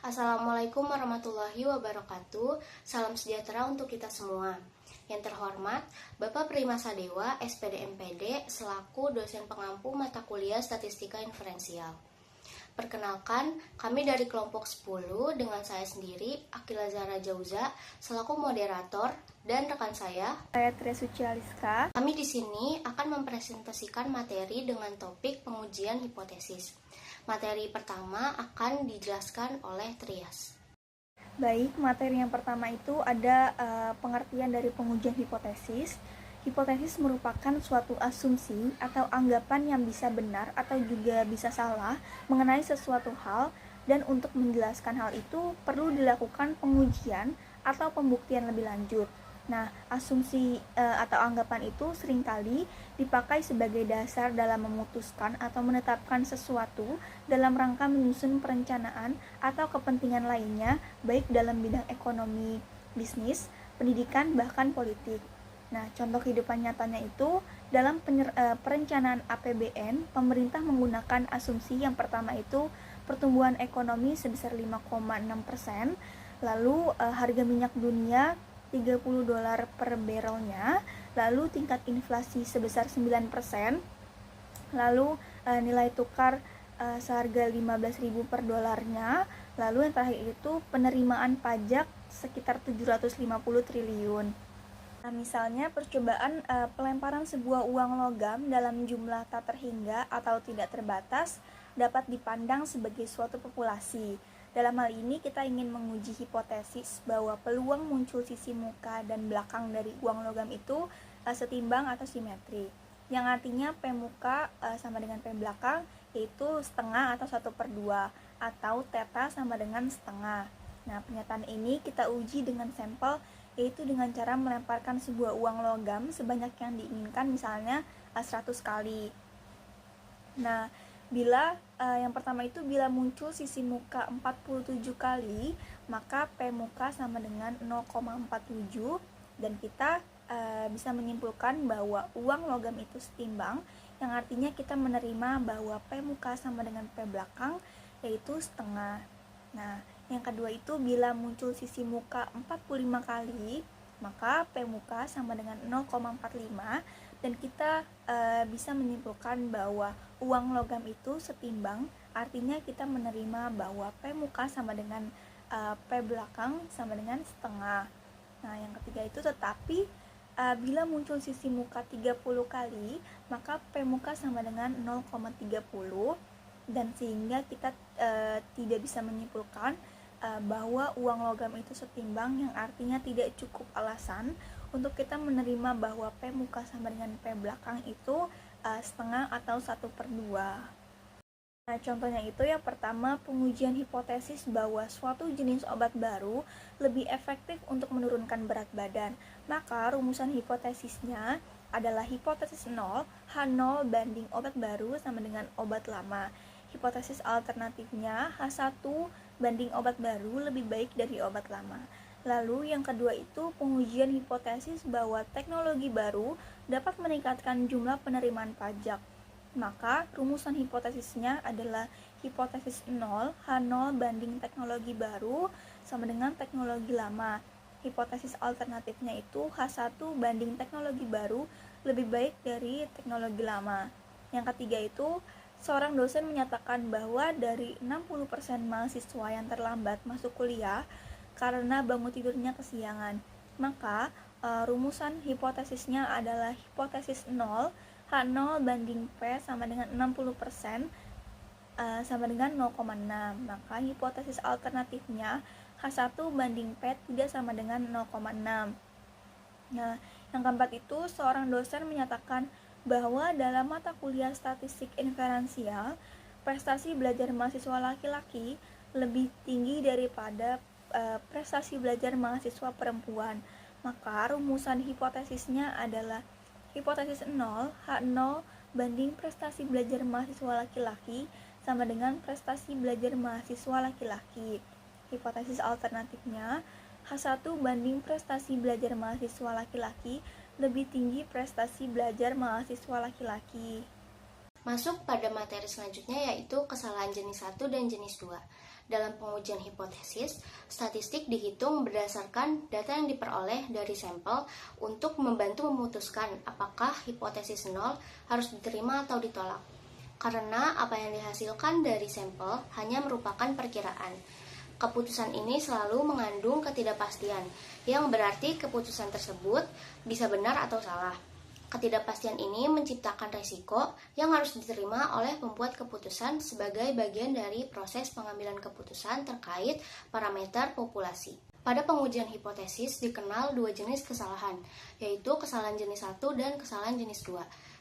Assalamualaikum warahmatullahi wabarakatuh. Salam sejahtera untuk kita semua. Yang terhormat, Bapak Primasadewa, SPD MPD, selaku dosen pengampu mata kuliah Statistika Inferensial. Perkenalkan, kami dari kelompok 10 dengan saya sendiri, Akila Zahra Jauza, selaku moderator, dan rekan saya Tri Sucialiska. Kami di sini akan mempresentasikan materi dengan topik pengujian hipotesis. Materi pertama akan dijelaskan oleh Trias. Baik, materi yang pertama itu ada pengertian dari pengujian hipotesis. Hipotesis merupakan suatu asumsi atau anggapan yang bisa benar atau juga bisa salah mengenai sesuatu hal, dan untuk menjelaskan hal itu perlu dilakukan pengujian atau pembuktian lebih lanjut. Nah, asumsi atau anggapan itu seringkali dipakai sebagai dasar dalam memutuskan atau menetapkan sesuatu dalam rangka menyusun perencanaan atau kepentingan lainnya, baik dalam bidang ekonomi, bisnis, pendidikan, bahkan politik. Nah, contoh kehidupan nyatanya itu dalam perencanaan APBN, pemerintah menggunakan asumsi yang pertama itu pertumbuhan ekonomi sebesar 5,6%, lalu harga minyak dunia $30 per barrelnya, lalu tingkat inflasi sebesar 9%, lalu nilai tukar seharga 15.000 per dolarnya, lalu yang terakhir itu penerimaan pajak sekitar 750 triliun. Nah, misalnya percobaan pelemparan sebuah uang logam dalam jumlah tak terhingga atau tidak terbatas dapat dipandang sebagai suatu populasi. Dalam hal ini kita ingin menguji hipotesis bahwa peluang muncul sisi muka dan belakang dari uang logam itu setimbang atau simetri, yang artinya P muka sama dengan P belakang, yaitu setengah atau 1/2, atau theta sama dengan setengah. Nah, pernyataan ini kita uji dengan sampel, yaitu dengan cara melemparkan sebuah uang logam sebanyak yang diinginkan, misalnya 100 kali. Nah, yang pertama itu bila muncul sisi muka 47 kali, maka P muka sama dengan 0,47, dan kita bisa menyimpulkan bahwa uang logam itu setimbang, yang artinya kita menerima bahwa P muka sama dengan P belakang, yaitu setengah. Nah, yang kedua itu bila muncul sisi muka 45 kali, maka P muka sama dengan 0,45, dan kita bisa menyimpulkan bahwa uang logam itu setimbang, artinya kita menerima bahwa P muka sama dengan P belakang sama dengan setengah. Nah, yang ketiga itu tetapi bila muncul sisi muka 30 kali, maka P muka sama dengan 0,30, dan sehingga kita tidak bisa menyimpulkan bahwa uang logam itu setimbang, yang artinya tidak cukup alasan untuk kita menerima bahwa P muka sama dengan P belakang itu setengah atau 1/2. Nah, contohnya itu yang pertama, pengujian hipotesis bahwa suatu jenis obat baru lebih efektif untuk menurunkan berat badan. Maka rumusan hipotesisnya adalah hipotesis 0, H0 banding obat baru sama dengan obat lama. Hipotesis alternatifnya H1 banding obat baru lebih baik dari obat lama. Lalu yang kedua itu pengujian hipotesis bahwa teknologi baru dapat meningkatkan jumlah penerimaan pajak. Maka rumusan hipotesisnya adalah hipotesis 0, H0 banding teknologi baru sama dengan teknologi lama. Hipotesis alternatifnya itu H1 banding teknologi baru lebih baik dari teknologi lama. Yang ketiga itu seorang dosen menyatakan bahwa dari 60% mahasiswa yang terlambat masuk kuliah karena bangun tidurnya kesiangan, maka rumusan hipotesisnya adalah hipotesis 0, H0 banding P sama dengan 60%, sama dengan 0,6. Maka hipotesis alternatifnya H1 banding P tidak sama dengan 0,6. Nah, yang keempat itu seorang dosen menyatakan bahwa dalam mata kuliah statistik inferensial, prestasi belajar mahasiswa laki-laki lebih tinggi daripada prestasi belajar mahasiswa perempuan. Maka rumusan hipotesisnya adalah hipotesis 0, H0 banding prestasi belajar mahasiswa laki-laki sama dengan prestasi belajar mahasiswa laki-laki. Hipotesis alternatifnya H1 banding prestasi belajar mahasiswa laki-laki lebih tinggi prestasi belajar mahasiswa laki-laki. Masuk pada materi selanjutnya yaitu kesalahan jenis 1 dan jenis 2. Dalam pengujian hipotesis, statistik dihitung berdasarkan data yang diperoleh dari sampel untuk membantu memutuskan apakah hipotesis 0 harus diterima atau ditolak. Karena apa yang dihasilkan dari sampel hanya merupakan perkiraan. Keputusan ini selalu mengandung ketidakpastian, yang berarti keputusan tersebut bisa benar atau salah. Ketidakpastian ini menciptakan risiko yang harus diterima oleh pembuat keputusan sebagai bagian dari proses pengambilan keputusan terkait parameter populasi. Pada pengujian hipotesis dikenal dua jenis kesalahan, yaitu kesalahan jenis 1 dan kesalahan jenis 2.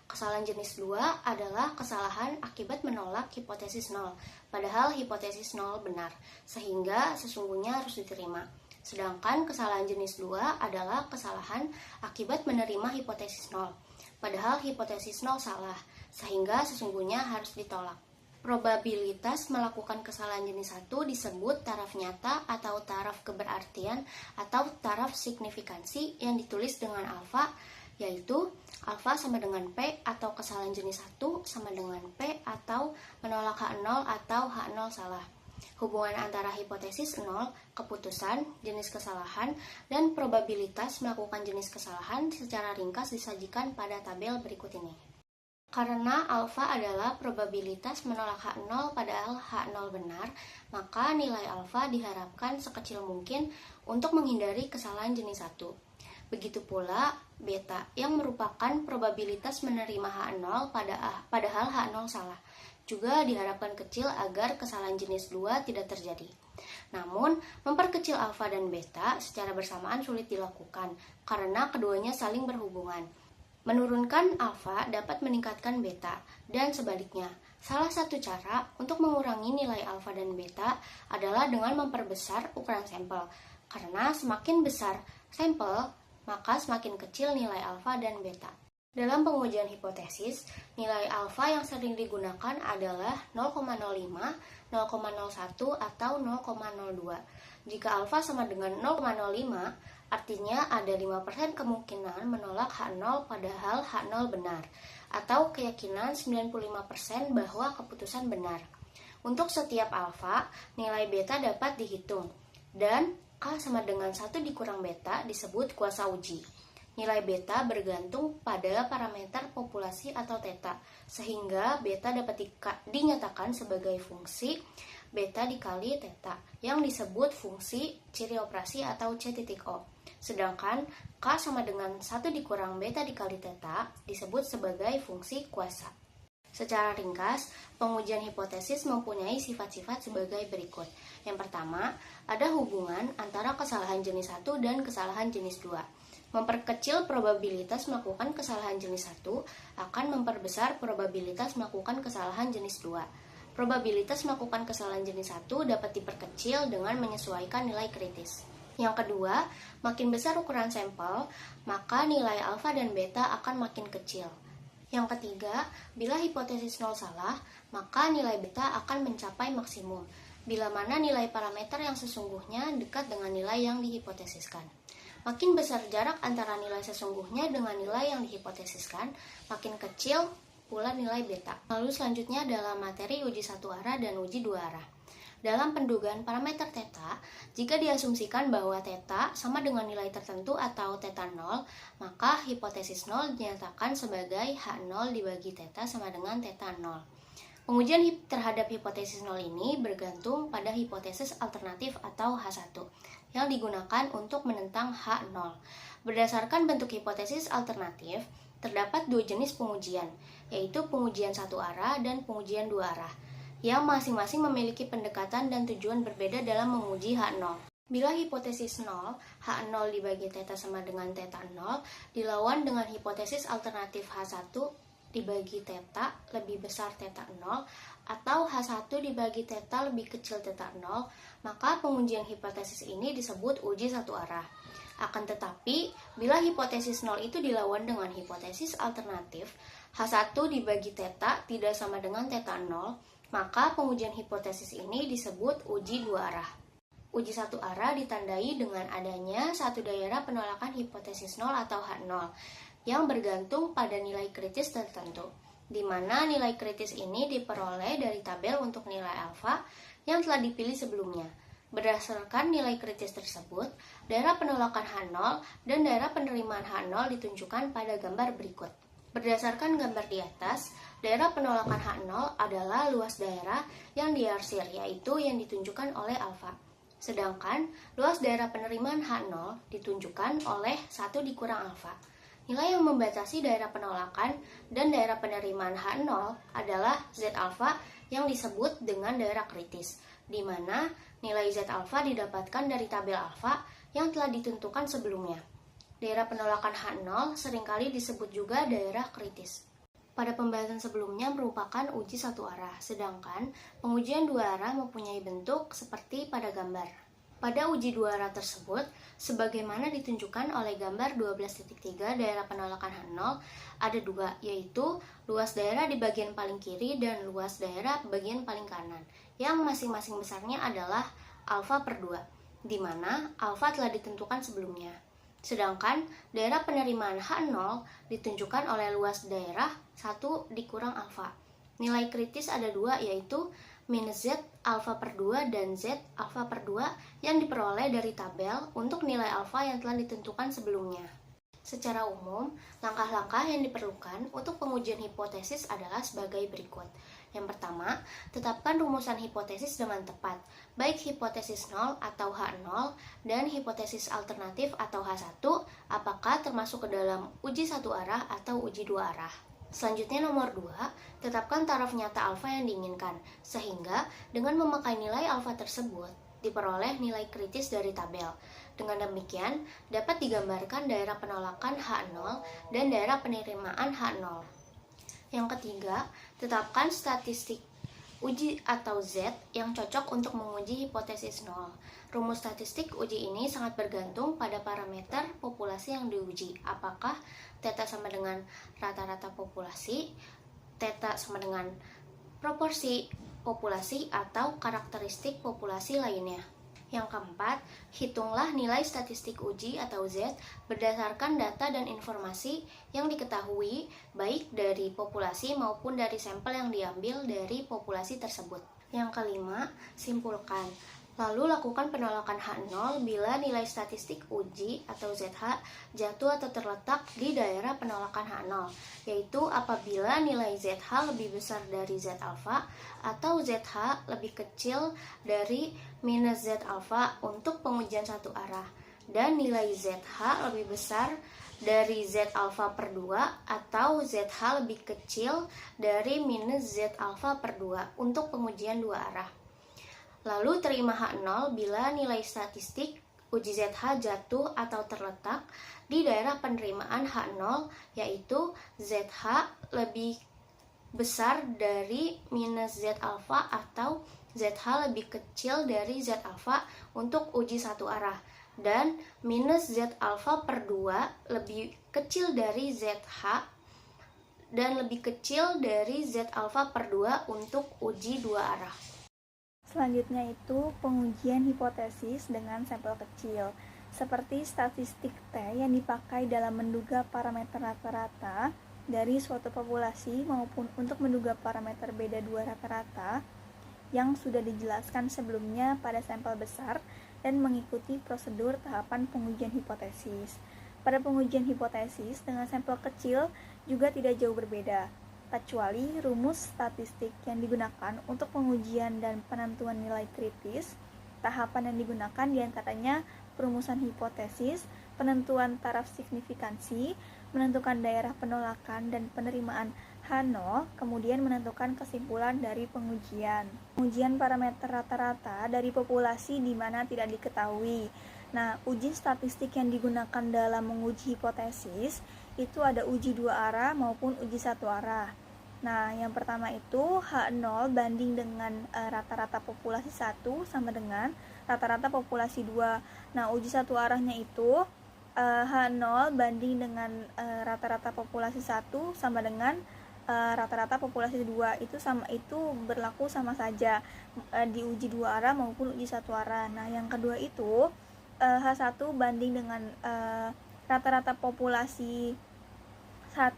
Kesalahan jenis 2 adalah kesalahan akibat menolak hipotesis 0, padahal hipotesis 0 benar, sehingga sesungguhnya harus diterima. Sedangkan kesalahan jenis 2 adalah kesalahan akibat menerima hipotesis 0, padahal hipotesis 0 salah, sehingga sesungguhnya harus ditolak. Probabilitas melakukan kesalahan jenis 1 disebut taraf nyata atau taraf keberartian atau taraf signifikansi yang ditulis dengan alfa, yaitu alfa sama dengan P atau kesalahan jenis 1 sama dengan P atau menolak H0 atau H0 salah. Hubungan antara hipotesis 0, keputusan, jenis kesalahan, dan probabilitas melakukan jenis kesalahan secara ringkas disajikan pada tabel berikut ini. Karena alfa adalah probabilitas menolak H0 padahal H0 benar, maka nilai alfa diharapkan sekecil mungkin untuk menghindari kesalahan jenis 1. Begitu pula beta yang merupakan probabilitas menerima H0 padahal H0 salah, juga diharapkan kecil agar kesalahan jenis 2 tidak terjadi. Namun, memperkecil alfa dan beta secara bersamaan sulit dilakukan karena keduanya saling berhubungan. Menurunkan alfa dapat meningkatkan beta, dan sebaliknya. Salah satu cara untuk mengurangi nilai alfa dan beta adalah dengan memperbesar ukuran sampel. Karena semakin besar sampel, maka semakin kecil nilai alfa dan beta. Dalam pengujian hipotesis, nilai alfa yang sering digunakan adalah 0,05, 0,01, atau 0,02. Jika alfa sama dengan 0,05, artinya ada 5% kemungkinan menolak H0 padahal H0 benar, atau keyakinan 95% bahwa keputusan benar. Untuk setiap alfa, nilai beta dapat dihitung, dan K sama dengan 1 dikurang beta disebut kuasa uji. Nilai beta bergantung pada parameter populasi atau theta, sehingga beta dapat dinyatakan sebagai fungsi beta dikali theta, yang disebut fungsi ciri operasi atau C.O. Sedangkan K sama dengan 1 dikurang beta dikali theta disebut sebagai fungsi kuasa. Secara ringkas, pengujian hipotesis mempunyai sifat-sifat sebagai berikut. Yang pertama, ada hubungan antara kesalahan jenis 1 dan kesalahan jenis 2. Memperkecil probabilitas melakukan kesalahan jenis 1 akan memperbesar probabilitas melakukan kesalahan jenis 2. Probabilitas melakukan kesalahan jenis 1 dapat diperkecil dengan menyesuaikan nilai kritis. Yang kedua, makin besar ukuran sampel, maka nilai alfa dan beta akan makin kecil. Yang ketiga, bila hipotesis 0 salah, maka nilai beta akan mencapai maksimum, bila mana nilai parameter yang sesungguhnya dekat dengan nilai yang dihipotesiskan. Makin besar jarak antara nilai sesungguhnya dengan nilai yang dihipotesiskan, makin kecil pula nilai beta. Lalu selanjutnya dalam materi uji satu arah dan uji dua arah. Dalam pendugaan parameter theta, jika diasumsikan bahwa theta sama dengan nilai tertentu atau theta 0, maka hipotesis 0 dinyatakan sebagai H0 dibagi theta sama dengan theta 0. Pengujian terhadap hipotesis 0 ini bergantung pada hipotesis alternatif atau H1 yang digunakan untuk menentang H0. Berdasarkan bentuk hipotesis alternatif, terdapat dua jenis pengujian, yaitu pengujian satu arah dan pengujian dua arah, yang masing-masing memiliki pendekatan dan tujuan berbeda dalam menguji H0. Bila hipotesis 0, H0 dibagi theta sama dengan theta 0, dilawan dengan hipotesis alternatif H1 dibagi theta lebih besar theta 0 atau H1 dibagi theta lebih kecil theta 0, maka pengujian hipotesis ini disebut uji satu arah. Akan tetapi, bila hipotesis 0 itu dilawan dengan hipotesis alternatif H1 dibagi theta tidak sama dengan theta 0, maka pengujian hipotesis ini disebut uji dua arah. Uji satu arah ditandai dengan adanya satu daerah penolakan hipotesis 0 atau H0 yang bergantung pada nilai kritis tertentu. di mana nilai kritis ini diperoleh dari tabel untuk nilai alfa yang telah dipilih sebelumnya. Berdasarkan nilai kritis tersebut, daerah penolakan H0 dan daerah penerimaan H0 ditunjukkan pada gambar berikut. Berdasarkan gambar di atas, daerah penolakan H0 adalah luas daerah yang diarsir, yaitu yang ditunjukkan oleh alfa. Sedangkan luas daerah penerimaan H0 ditunjukkan oleh 1 dikurang alfa. Nilai yang membatasi daerah penolakan dan daerah penerimaan H0 adalah Z alfa yang disebut dengan daerah kritis, di mana nilai Z alfa didapatkan dari tabel alfa yang telah ditentukan sebelumnya. Daerah penolakan H0 seringkali disebut juga daerah kritis. Pada pembahasan sebelumnya merupakan uji satu arah, sedangkan pengujian dua arah mempunyai bentuk seperti pada gambar. Pada uji dua arah tersebut, sebagaimana ditunjukkan oleh gambar 12.3 daerah penolakan H0, ada dua, yaitu luas daerah di bagian paling kiri dan luas daerah bagian paling kanan, yang masing-masing besarnya adalah alfa per 2, di mana alfa telah ditentukan sebelumnya. Sedangkan daerah penerimaan H0 ditunjukkan oleh luas daerah 1 dikurang alfa. Nilai kritis ada dua, yaitu minus Z alfa per 2 dan Z alfa per 2 yang diperoleh dari tabel untuk nilai alfa yang telah ditentukan sebelumnya. Secara umum, langkah-langkah yang diperlukan untuk pengujian hipotesis adalah sebagai berikut. Yang pertama, tetapkan rumusan hipotesis dengan tepat, baik hipotesis 0 atau H0 dan hipotesis alternatif atau H1 apakah termasuk ke dalam uji satu arah atau uji dua arah. Selanjutnya nomor 2, tetapkan taraf nyata alfa yang diinginkan, sehingga dengan memakai nilai alfa tersebut, diperoleh nilai kritis dari tabel. Dengan demikian, dapat digambarkan daerah penolakan H0 dan daerah penerimaan H0. Yang ketiga, tetapkan statistik uji atau Z yang cocok untuk menguji hipotesis 0. Rumus statistik uji ini sangat bergantung pada parameter populasi yang diuji. Apakah theta sama dengan rata-rata populasi, theta sama dengan proporsi populasi, atau karakteristik populasi lainnya. Yang keempat, hitunglah nilai statistik uji atau Z berdasarkan data dan informasi yang diketahui baik dari populasi maupun dari sampel yang diambil dari populasi tersebut. Yang kelima, simpulkan. Lalu lakukan penolakan H0 bila nilai statistik uji atau ZH jatuh atau terletak di daerah penolakan H0, yaitu apabila nilai ZH lebih besar dari Z alfa atau ZH lebih kecil dari minus Z alfa untuk pengujian satu arah, dan nilai ZH lebih besar dari Z alfa per 2 atau ZH lebih kecil dari minus Z alfa per 2 untuk pengujian dua arah. Lalu terima H0 bila nilai statistik uji ZH jatuh atau terletak di daerah penerimaan H0, yaitu ZH lebih besar dari minus Z alfa atau ZH lebih kecil dari Z alfa untuk uji satu arah, dan minus Z alfa per 2 lebih kecil dari ZH dan lebih kecil dari Z alfa per 2 untuk uji dua arah. Selanjutnya itu pengujian hipotesis dengan sampel kecil, seperti statistik T yang dipakai dalam menduga parameter rata-rata dari suatu populasi maupun untuk menduga parameter beda dua rata-rata yang sudah dijelaskan sebelumnya pada sampel besar dan mengikuti prosedur tahapan pengujian hipotesis. Pada pengujian hipotesis dengan sampel kecil juga tidak jauh berbeda, kecuali rumus statistik yang digunakan untuk pengujian dan penentuan nilai kritis. Tahapan yang digunakan diantaranya perumusan hipotesis, penentuan taraf signifikansi, menentukan daerah penolakan dan penerimaan H0, kemudian menentukan kesimpulan dari pengujian. Pengujian parameter rata-rata dari populasi di mana tidak diketahui. Nah, uji statistik yang digunakan dalam menguji hipotesis itu ada uji dua arah maupun uji satu arah. Nah, yang pertama itu H0 banding dengan rata-rata populasi 1 sama dengan rata-rata populasi 2. Nah, uji satu arahnya itu H0 banding dengan rata-rata populasi 1 sama dengan rata-rata populasi 2. Itu berlaku sama saja di uji dua arah maupun uji satu arah. Nah, yang kedua itu H1 banding dengan rata-rata populasi 1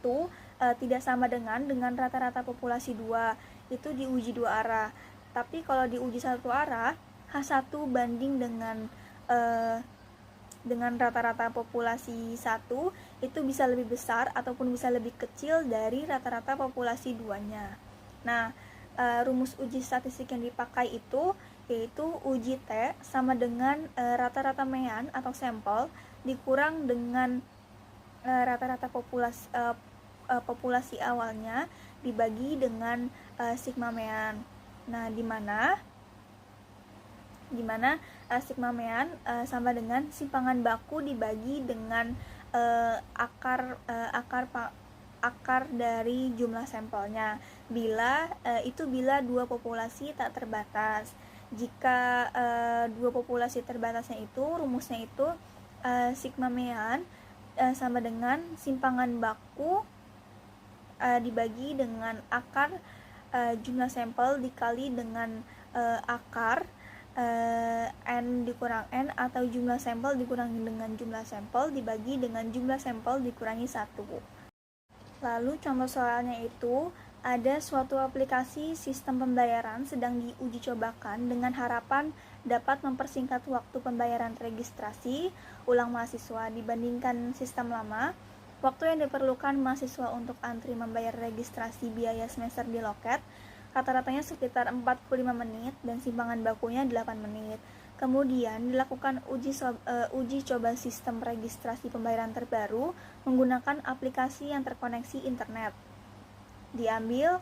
tidak sama dengan rata-rata populasi 2, itu diuji dua arah. Tapi kalau diuji satu arah, H1 banding dengan rata-rata populasi 1 itu bisa lebih besar ataupun bisa lebih kecil dari rata-rata populasi 2-nya. Nah, rumus uji statistik yang dipakai itu yaitu uji T sama dengan rata-rata mean atau sampel dikurang dengan rata-rata populasi awalnya dibagi dengan sigma mean. Nah, di mana sigma mean sama dengan simpangan baku dibagi dengan akar dari jumlah sampelnya bila dua populasi tak terbatas. Jika dua populasi terbatasnya itu rumusnya itu sigma mean sama dengan simpangan baku dibagi dengan akar jumlah sampel dikali dengan akar N dikurang N atau jumlah sampel dikurangi dengan jumlah sampel dibagi dengan jumlah sampel dikurangi 1. Lalu contoh soalnya itu ada suatu aplikasi sistem pembayaran sedang diuji cobakan dengan harapan dapat mempersingkat waktu pembayaran registrasi ulang mahasiswa dibandingkan sistem lama. Waktu yang diperlukan mahasiswa untuk antri membayar registrasi biaya semester di loket rata-ratanya sekitar 45 menit dan simpangan bakunya 8 menit. Kemudian dilakukan uji coba sistem registrasi pembayaran terbaru menggunakan aplikasi yang terkoneksi internet. Diambil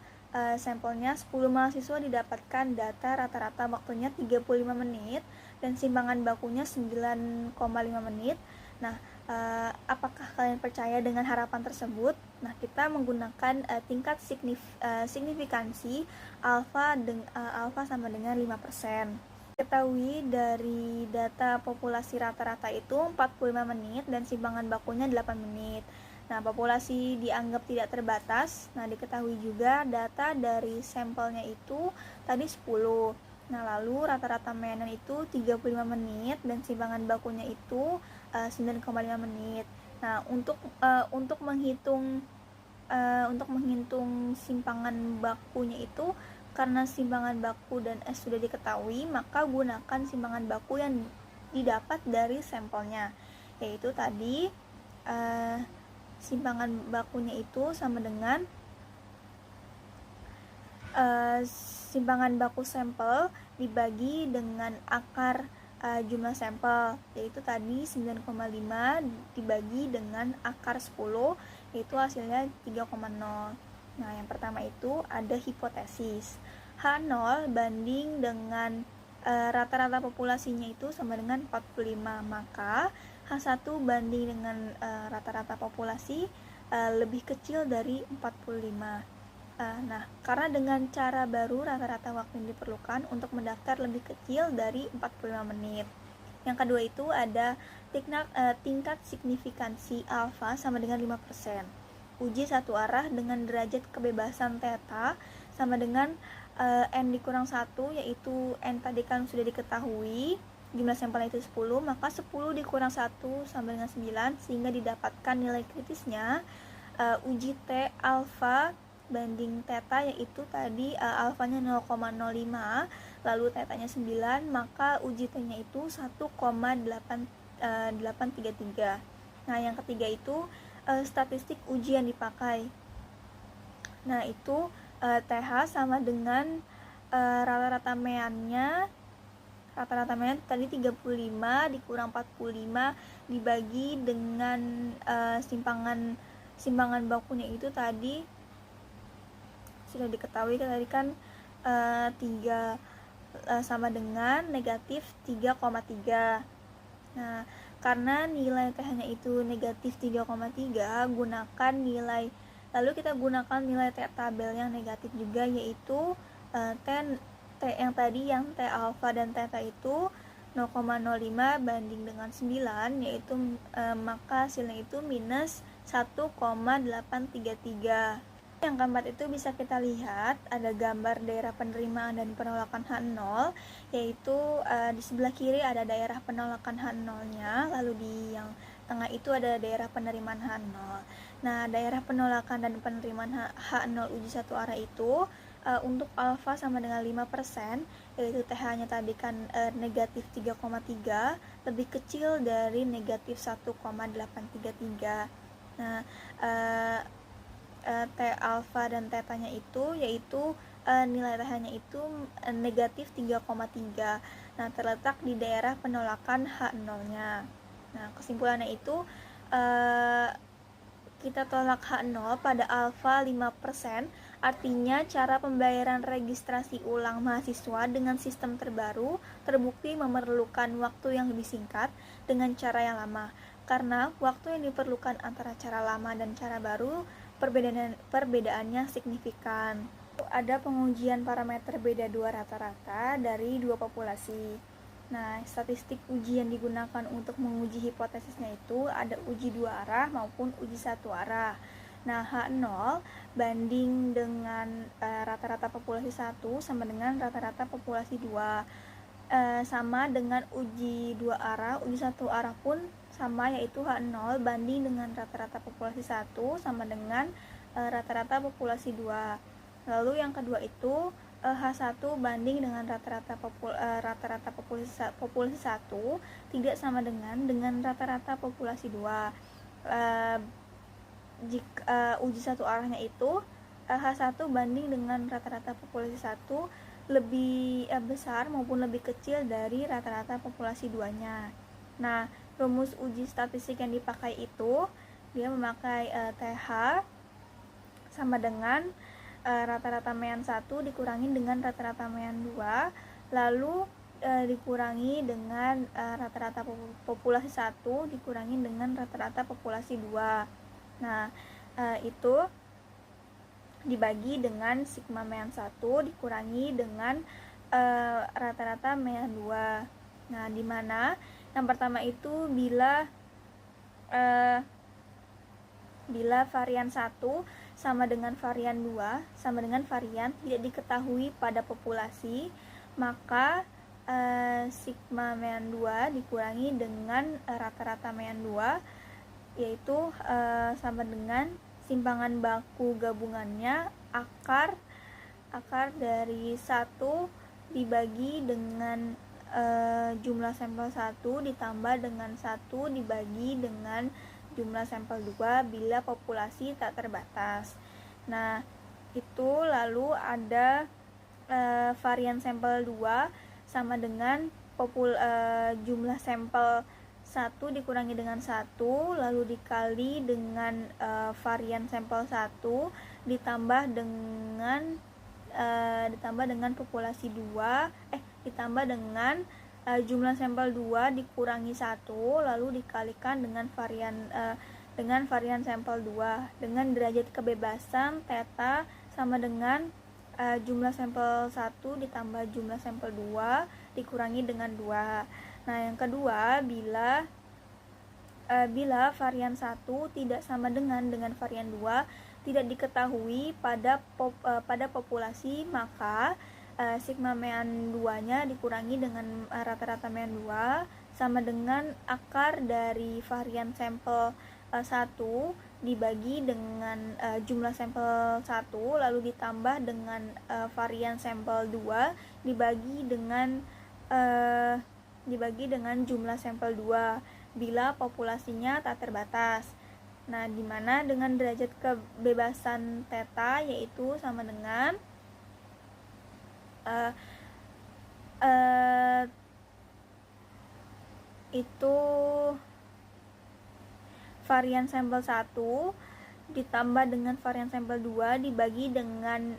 sampelnya 10 mahasiswa didapatkan data rata-rata waktunya 35 menit dan simpangan bakunya 9,5 menit. Nah, apakah kalian percaya dengan harapan tersebut? Nah, kita menggunakan tingkat signifikansi alfa sama dengan 5%. Ketahui dari data populasi rata-rata itu 45 menit dan simpangan bakunya 8 menit. Nah, populasi dianggap tidak terbatas. Nah, diketahui juga data dari sampelnya itu tadi 10. Nah, lalu rata-rata mean itu 35 menit dan simpangan bakunya itu 9,5 menit. Nah, untuk menghitung simpangan bakunya itu karena simpangan baku dan S sudah diketahui, maka gunakan simpangan baku yang didapat dari sampelnya, yaitu tadi simpangan bakunya itu sama dengan simpangan baku sampel dibagi dengan akar jumlah sampel, yaitu tadi 9,5 dibagi dengan akar 10, yaitu hasilnya 3,0. Nah, yang pertama itu ada hipotesis H0 banding dengan rata-rata populasinya itu sama dengan 45, maka H1 banding dengan rata-rata populasi lebih kecil dari 45. Nah, karena dengan cara baru rata-rata waktu yang diperlukan untuk mendaftar lebih kecil dari 45 menit. Yang kedua itu ada tingkat signifikansi alfa sama dengan 5%. Uji satu arah dengan derajat kebebasan theta sama dengan N dikurang 1, yaitu N tadi kan sudah diketahui jumlah sampelnya itu 10, maka 10 dikurang 1 sama dengan 9 sehingga didapatkan nilai kritisnya uji T alfa banding theta, yaitu tadi alfanya 0,05 lalu tetanya 9, maka uji T-nya itu 1,833. Nah, yang ketiga itu statistik uji yang dipakai. Nah, itu TH sama dengan rata-rata meannya. Rata-rata mean tadi 35 dikurang 45 dibagi dengan simpangan bakunya itu tadi sudah diketahui tadi kan 3 sama dengan negatif 3,3. Nah, karena nilai TH-nya itu negatif 3,3, lalu kita gunakan nilai T tabel yang negatif juga, yaitu T yang tadi yang T alfa dan theta itu 0,05 banding dengan 9, yaitu maka hasilnya itu minus 1,833. Yang keempat itu bisa kita lihat ada gambar daerah penerimaan dan penolakan H0, yaitu di sebelah kiri ada daerah penolakan H0-nya, lalu di yang tengah itu ada daerah penerimaan H0. Nah, daerah penolakan dan penerimaan H0 uji satu arah itu untuk alfa sama dengan 5%, yaitu TH-nya tadi kan negatif 3,3, lebih kecil dari negatif 1,833. Nah, T alfa dan theta-nya itu yaitu nilai TH-nya itu negatif 3,3. Nah, terletak di daerah penolakan H0-nya. Nah, kesimpulannya itu kita tolak H0 pada alfa 5%, artinya cara pembayaran registrasi ulang mahasiswa dengan sistem terbaru terbukti memerlukan waktu yang lebih singkat dengan cara yang lama. Karena waktu yang diperlukan antara cara lama dan cara baru perbedaannya signifikan. Ada pengujian parameter beda dua rata-rata dari dua populasi. Nah, statistik uji yang digunakan untuk menguji hipotesisnya itu ada uji dua arah maupun uji satu arah. Nah, H0 banding dengan rata-rata populasi 1 sama dengan rata-rata populasi 2. Sama dengan uji dua arah, uji satu arah pun sama, yaitu H0 banding dengan rata-rata populasi 1 sama dengan rata-rata populasi 2. Lalu yang kedua itu H1 banding dengan rata-rata populasi 1 tidak sama dengan rata-rata populasi 2. Jika uji satu arahnya itu H1 banding dengan rata-rata populasi 1 lebih besar maupun lebih kecil dari rata-rata populasi 2-nya. Nah, rumus uji statistik yang dipakai itu dia memakai TH sama dengan rata-rata mean 1 dikurangi dengan rata-rata mean 2, lalu dikurangi dengan rata-rata populasi 1 dikurangi dengan rata-rata populasi 2. Nah, itu dibagi dengan sigma mean 1 dikurangi dengan rata-rata mean 2. Nah, di mana yang pertama itu bila varian 1 sama dengan varian 2 sama dengan varian tidak diketahui pada populasi, maka sigma mean 2 dikurangi dengan rata-rata mean 2, yaitu sama dengan simpangan baku gabungannya akar dari 1 dibagi dengan jumlah sampel 1 ditambah dengan 1 dibagi dengan jumlah sampel 2 bila populasi tak terbatas. Nah, itu lalu ada varian sampel 2 sama dengan jumlah sampel 1 dikurangi dengan 1 lalu dikali dengan varian sampel 1 ditambah dengan populasi 2 ditambah dengan jumlah sampel 2 dikurangi 1 lalu dikalikan dengan varian sampel 2 dengan derajat kebebasan theta sama dengan jumlah sampel 1 ditambah jumlah sampel 2 dikurangi dengan 2. Nah, yang kedua, bila varian 1 tidak sama dengan varian 2 tidak diketahui pada populasi, maka sigma mean 2-nya dikurangi dengan rata-rata mean 2 sama dengan akar dari varian sampel 1 dibagi dengan jumlah sampel 1 lalu ditambah dengan varian sampel 2 dibagi dengan jumlah sampel 2 bila populasinya tak terbatas. Nah, di mana dengan derajat kebebasan theta yaitu sama dengan itu varian sampel 1 ditambah dengan varian sampel 2 dibagi dengan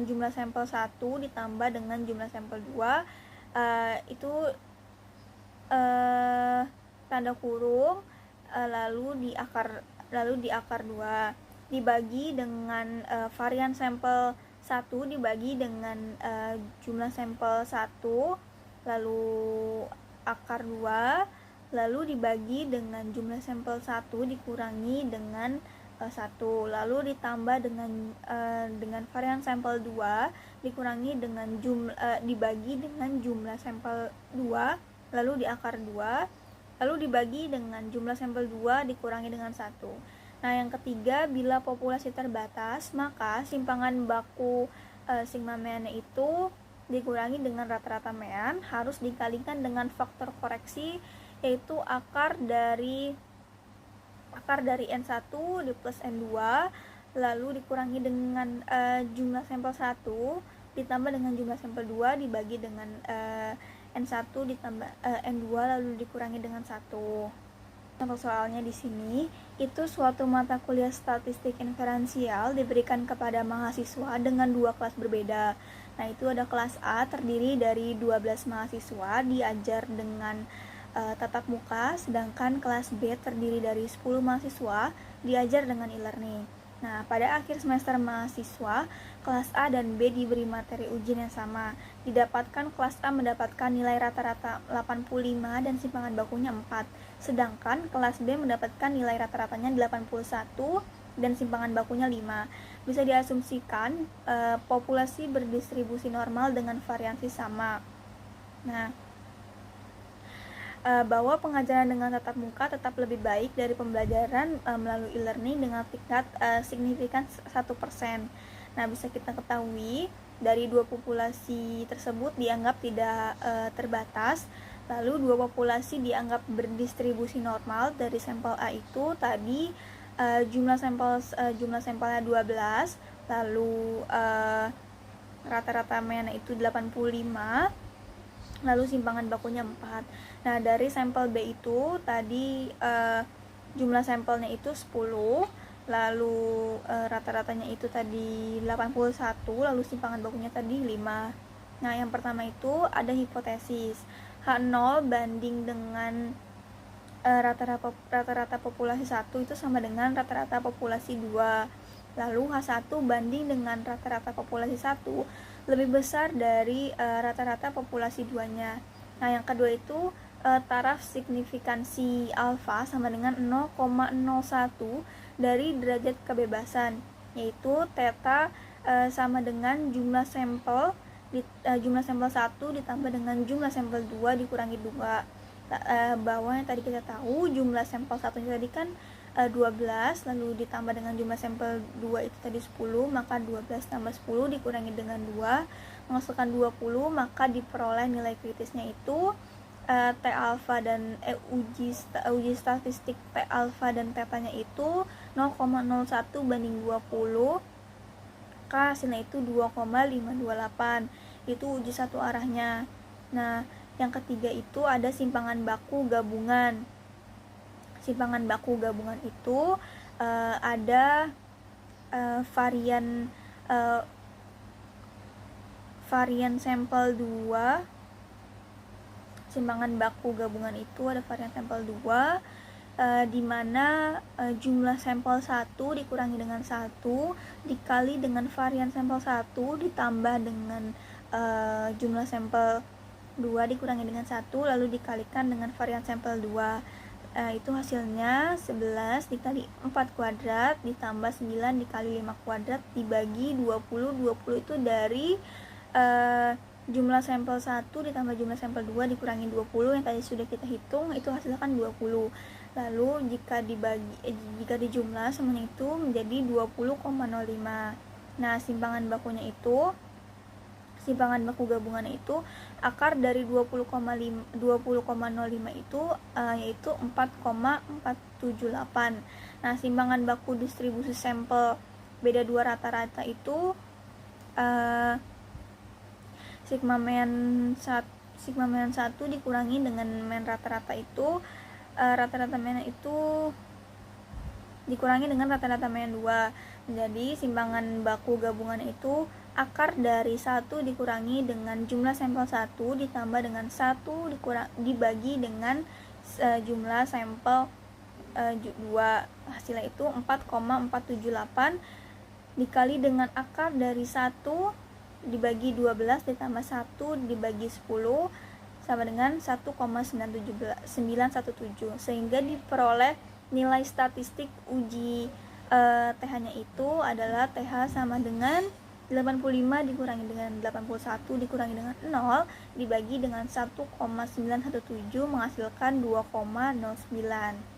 jumlah sampel 1 ditambah dengan jumlah sampel 2, itu tanda kurung lalu di akar 2 dibagi dengan varian sampel 1 dibagi dengan jumlah sampel 1 lalu akar 2 lalu dibagi dengan jumlah sampel 1 dikurangi dengan 1 lalu ditambah dengan varian sampel 2 dikurangi dengan dibagi dengan jumlah sampel 2 lalu di akar 2 lalu dibagi dengan jumlah sampel 2 dikurangi dengan 1. Nah, yang ketiga, bila populasi terbatas, maka simpangan baku sigma meannya itu dikurangi dengan rata-rata mean, harus dikalikan dengan faktor koreksi, yaitu akar dari N1 di plus N2, lalu dikurangi dengan jumlah sampel 1 ditambah dengan jumlah sampel 2 dibagi dengan N1 ditambah N2 lalu dikurangi dengan 1. Contoh soalnya di sini, itu suatu mata kuliah statistik inferensial diberikan kepada mahasiswa dengan 2 kelas berbeda. Nah, itu ada kelas A terdiri dari 12 mahasiswa diajar dengan tatap muka, sedangkan kelas B terdiri dari 10 mahasiswa diajar dengan e-learning. Nah, pada akhir semester mahasiswa, kelas A dan B diberi materi ujian yang sama. Didapatkan kelas A mendapatkan nilai rata-rata 85 dan simpangan bakunya 4. Sedangkan kelas B mendapatkan nilai rata-ratanya 81 dan simpangan bakunya 5. Bisa diasumsikan populasi berdistribusi normal dengan variansi sama. Nah, bahwa pengajaran dengan tatap muka tetap lebih baik dari pembelajaran melalui e-learning dengan tingkat signifikan 1%. Nah, bisa kita ketahui dari dua populasi tersebut dianggap tidak terbatas, lalu dua populasi dianggap berdistribusi normal. Dari sampel A itu tadi jumlah sampelnya 12, lalu rata-rata mean itu 85, lalu simpangan bakunya 4. Nah, dari sampel B itu tadi jumlah sampelnya itu 10, lalu rata-ratanya itu tadi 81, lalu simpangan bakunya tadi 5. Nah, yang pertama itu ada hipotesis H0 banding dengan rata-rata populasi 1 itu sama dengan rata-rata populasi 2. Lalu H1 banding dengan rata-rata populasi 1 lebih besar dari rata-rata populasi 2-nya. Nah, yang kedua itu taraf signifikansi alfa sama dengan 0,01 dari derajat kebebasan, yaitu theta sama dengan jumlah sampel 1 ditambah dengan jumlah sampel 2 dikurangi 2. Bahwa yang tadi kita tahu jumlah sampel 1 tadi kan 12, lalu ditambah dengan jumlah sampel 2 itu tadi 10, maka 12 tambah 10 dikurangi dengan 2 menghasilkan 20, maka diperoleh nilai kritisnya itu T alfa dan uji statistik T alfa dan tetanya itu 0,01 banding 20, maka hasilnya itu 2,528. Itu uji satu arahnya. Nah, yang ketiga itu ada simpangan baku gabungan. Simpangan baku gabungan itu ada varian sampel 2. Simpangan baku gabungan itu ada varian sampel 2 di mana jumlah sampel 1 dikurangi dengan 1 dikali dengan varian sampel 1 ditambah dengan jumlah sampel 2 dikurangi dengan 1 lalu dikalikan dengan varian sampel 2. Itu hasilnya 11 dikali 4 kuadrat ditambah 9 dikali 5 kuadrat dibagi 20. 20 itu dari jumlah sampel 1 ditambah jumlah sampel 2 dikurangi 20 yang tadi sudah kita hitung, itu hasilnya kan 20. Lalu jika dijumlah semuanya itu menjadi 20,05. Nah, simpangan baku gabungannya itu akar dari 20,05 itu yaitu 4,478. Nah, simpangan baku distribusi sampel beda dua rata-rata itu sigma mean 1 dikurangi dengan mean rata-rata itu rata-rata mean itu dikurangi dengan rata-rata mean 2. Jadi simpangan baku gabungan itu akar dari 1 dikurangi dengan jumlah sampel 1 ditambah dengan 1 dibagi dengan jumlah sampel 2. Hasilnya itu 4,478 dikali dengan akar dari 1 dibagi 12 ditambah 1 dibagi 10 sama dengan 1,917, sehingga diperoleh nilai statistik uji TH-nya itu adalah TH sama dengan 85 dikurangi dengan 81 dikurangi dengan 0 dibagi dengan 1,917 menghasilkan 2,09.